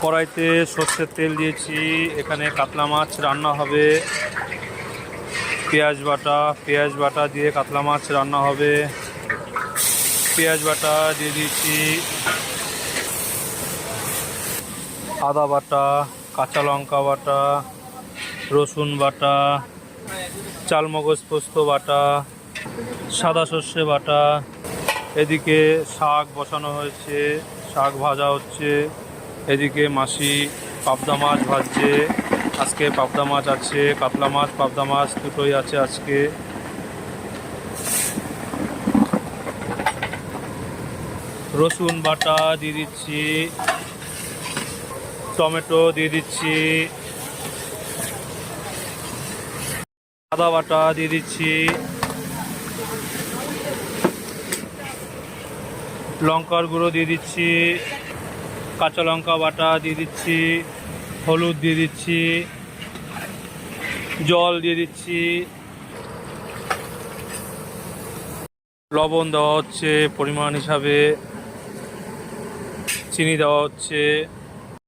কড়াইতে সর্ষের তেল দিয়েছি, এখানে কাতলা মাছ রান্না হবে। পেঁয়াজ বাটা দিয়ে কাতলা মাছ রান্না হবে। পেঁয়াজ বাটা দিয়ে দিয়েছি, আদা বাটা, কাঁচা লঙ্কা বাটা, রসুন বাটা, চালমগজ পোস্ত বাটা, সাদা সর্ষে বাটা। এদিকে শাক বসানো হয়েছে, শাক ভাজা হচ্ছে। এদিকে মাসি পাবদা মাছ ভাজছে। আজকে পাবদা মাছ আছে, কাতলা মাছ পাবদা মাছ দুটোই আছে আজকে। রসুন বাটা দিয়ে দিচ্ছি, টমেটো দিয়ে দিচ্ছি, আদা বাটা দিয়ে দিচ্ছি, লঙ্কার গুঁড়ো দিয়ে দিচ্ছি, কাঁচা লঙ্কা বাটা দিয়ে দিচ্ছি, হলুদ দিয়ে দিচ্ছি, জল দিয়ে দিচ্ছি, লবণ দেওয়া হচ্ছে পরিমাণ হিসাবে, চিনি দেওয়া হচ্ছে।